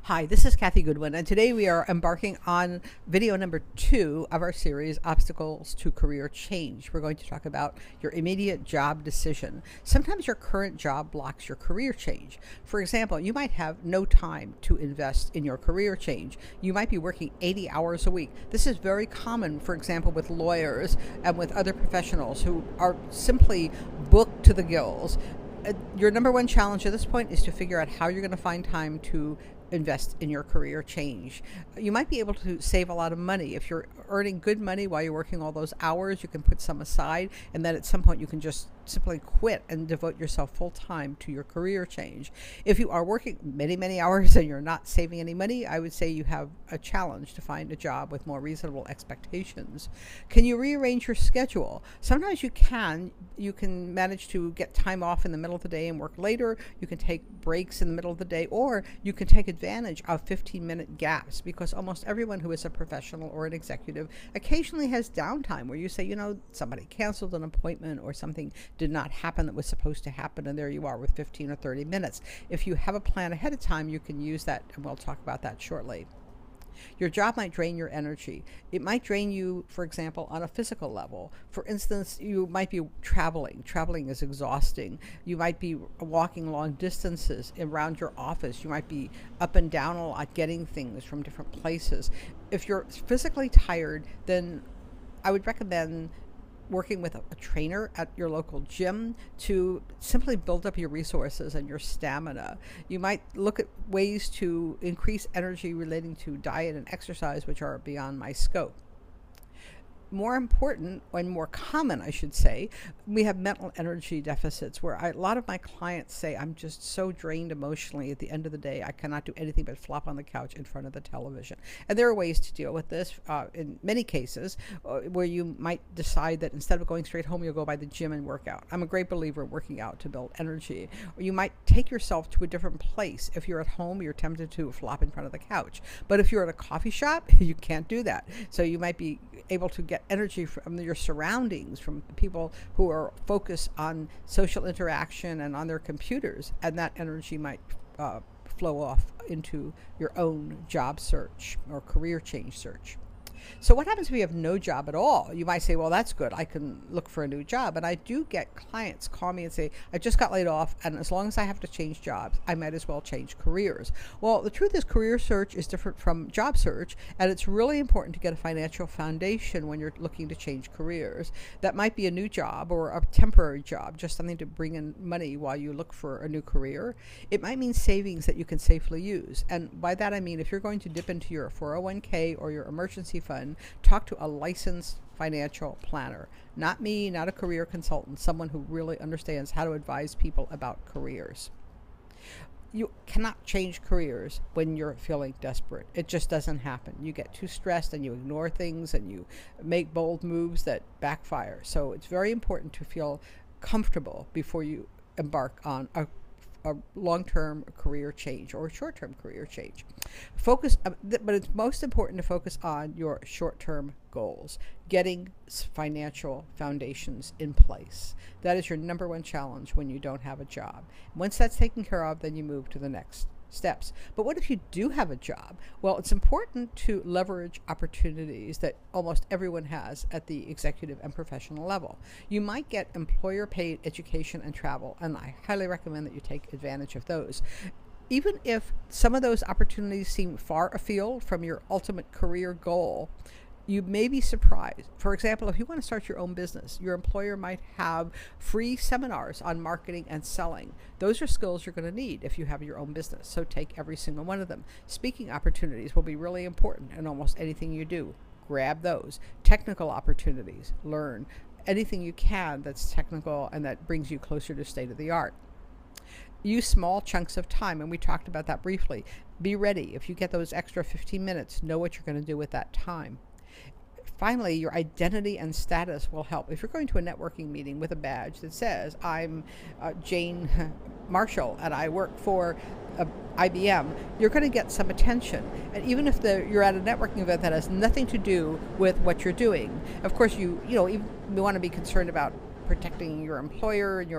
Hi, this is Cathy Goodwin, and today we are embarking on video number 2 of our series, Obstacles to Career Change. We're going to talk about your immediate job decision. Sometimes your current job blocks your career change. For example, you might have no time to invest in your career change. You might be working 80 hours a week. This is very common, for example, with lawyers and with other professionals who are simply booked to the gills. Your number one challenge at this point is to figure out how you're going to find time to invest in your career change. You might be able to save a lot of money. If you're earning good money while you're working all those hours, you can put some aside, and then at some point you can just simply quit and devote yourself full time to your career change. If you are working many hours and you're not saving any money, I would say you have a challenge to find a job with more reasonable expectations. Can you rearrange your schedule? Sometimes you can. You can manage to get time off in the middle of the day and work later. You can take breaks in the middle of the day, or you can take advantage of 15-minute gaps, because almost everyone who is a professional or an executive occasionally has downtime where you say, somebody canceled an appointment or something did not happen that was supposed to happen, and there you are with 15 or 30 minutes. If you have a plan ahead of time, you can use that, and we'll talk about that shortly. Your job might drain your energy. It might drain you, for example, on a physical level. For instance, you might be traveling. Traveling is exhausting. You might be walking long distances around your office. You might be up and down a lot getting things from different places. If you're physically tired, then I would recommend working with a trainer at your local gym to simply build up your resources and your stamina. You might look at ways to increase energy relating to diet and exercise, which are beyond my scope. More important, and more common, I should say, we have mental energy deficits where a lot of my clients say, I'm just so drained emotionally at the end of the day, I cannot do anything but flop on the couch in front of the television. And there are ways to deal with this in many cases where you might decide that instead of going straight home, you'll go by the gym and work out. I'm a great believer in working out to build energy. Or you might take yourself to a different place. If you're at home, you're tempted to flop in front of the couch. But if you're at a coffee shop, you can't do that. So you might be able to get energy from your surroundings, from people who are focused on social interaction and on their computers, and that energy might flow off into your own job search or career change search. So what happens if you have no job at all? You might say, well, that's good. I can look for a new job. And I do get clients call me and say, I just got laid off, and as long as I have to change jobs, I might as well change careers. Well, the truth is career search is different from job search, and it's really important to get a financial foundation when you're looking to change careers. That might be a new job or a temporary job, just something to bring in money while you look for a new career. It might mean savings that you can safely use. And by that I mean if you're going to dip into your 401k or your emergency fund, talk to a licensed financial planner. Not me, not a career consultant, someone who really understands how to advise people about careers. You cannot change careers when you're feeling desperate. It just doesn't happen. You get too stressed and you ignore things and you make bold moves that backfire. So it's very important to feel comfortable before you embark on a long-term career change or short-term career change. But it's most important to focus on your short-term goals, getting financial foundations in place. That is your number one challenge when you don't have a job. Once that's taken care of, then you move to the next steps. But what if you do have a job? Well, it's important to leverage opportunities that almost everyone has at the executive and professional level. You might get employer-paid education and travel, and I highly recommend that you take advantage of those. Even if some of those opportunities seem far afield from your ultimate career goal, you may be surprised. For example, if you want to start your own business, your employer might have free seminars on marketing and selling. Those are skills you're going to need if you have your own business, so take every single one of them. Speaking opportunities will be really important in almost anything you do. Grab those. Technical opportunities, learn anything you can that's technical and that brings you closer to state of the art. Use small chunks of time, and we talked about that briefly. Be ready. If you get those extra 15 minutes, know what you're going to do with that time. Finally, your identity and status will help. If you're going to a networking meeting with a badge that says, I'm Jane Marshall and I work for IBM, you're going to get some attention. And even if you're at a networking event that has nothing to do with what you're doing, of course, you want to be concerned about protecting your employer and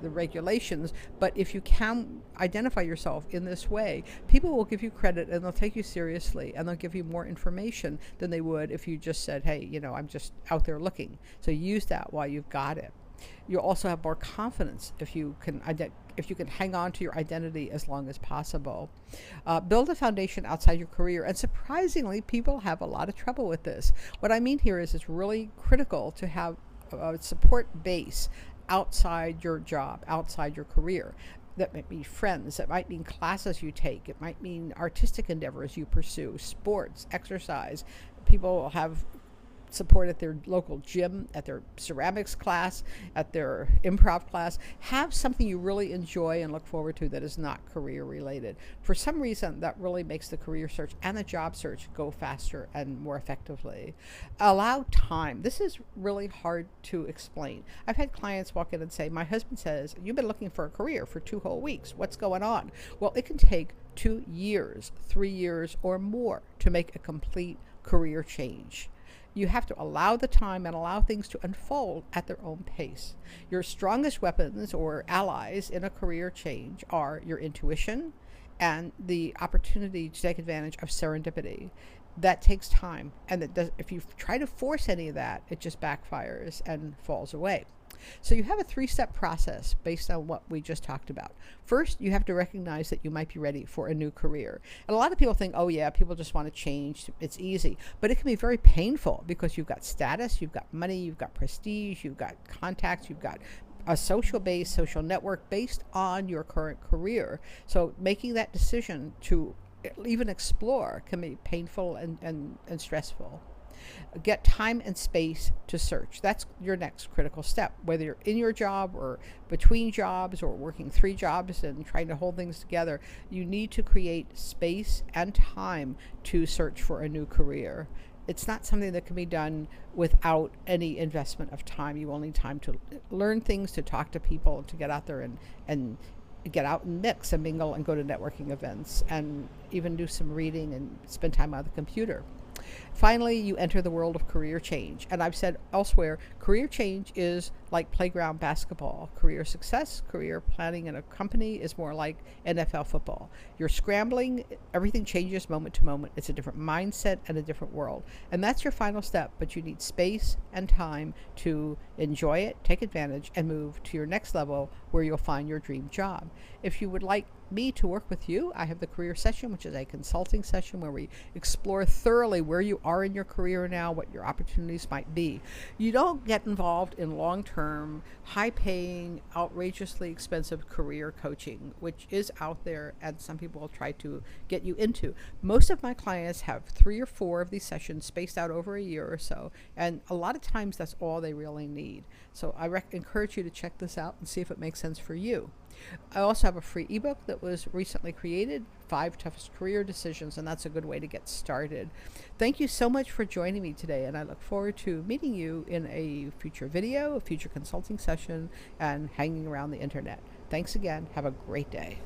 the regulations, but if you can identify yourself in this way, people will give you credit and they'll take you seriously and they'll give you more information than they would if you just said, hey, I'm just out there looking. So use that while you've got it. You'll also have more confidence if you can hang on to your identity as long as possible. Build a foundation outside your career, and surprisingly, people have a lot of trouble with this. What I mean here is it's really critical to have a support base outside your job, outside your career. That might be friends, that might mean classes you take, it might mean artistic endeavors you pursue, sports, exercise. People have support at their local gym, at their ceramics class, at their improv class. Have something you really enjoy and look forward to that is not career related. For some reason, that really makes the career search and the job search go faster and more effectively. Allow time. This is really hard to explain. I've had clients walk in and say, my husband says, you've been looking for a career for 2 whole weeks. What's going on? Well, it can take 2 years, 3 years, or more to make a complete career change. You have to allow the time and allow things to unfold at their own pace. Your strongest weapons or allies in a career change are your intuition and the opportunity to take advantage of serendipity. That takes time, and if you try to force any of that, it just backfires and falls away. So you have a 3-step process based on what we just talked about. First, you have to recognize that you might be ready for a new career. And a lot of people think, oh yeah, people just want to change. It's easy. But it can be very painful because you've got status, you've got money, you've got prestige, you've got contacts, you've got a social base, social network based on your current career. So making that decision to even explore can be painful and stressful. Get time and space to search. That's your next critical step. Whether you're in your job or between jobs or working 3 jobs and trying to hold things together, you need to create space and time to search for a new career. It's not something that can be done without any investment of time. You will need time to learn things, to talk to people, to get out there and get out and mix and mingle and go to networking events and even do some reading and spend time on the computer. Finally, you enter the world of career change. And I've said elsewhere, career change is like playground basketball. Career success, career planning in a company is more like NFL football. You're scrambling, everything changes moment to moment. It's a different mindset and a different world. And that's your final step, but you need space and time to enjoy it, take advantage, and move to your next level where you'll find your dream job. If you would like me to work with you, I have the career session, which is a consulting session where we explore thoroughly where you are in your career now, what your opportunities might be. You don't get involved in long-term, high-paying, outrageously expensive career coaching, which is out there and some people will try to get you into. Most of my clients have 3 or 4 of these sessions spaced out over a year or so, and a lot of times that's all they really need. So I encourage you to check this out and see if it makes sense for you. I also have a free ebook that was recently created, 5 Toughest Career Decisions, and that's a good way to get started. Thank you so much for joining me today, and I look forward to meeting you in a future video, a future consulting session, and hanging around the internet. Thanks again. Have a great day.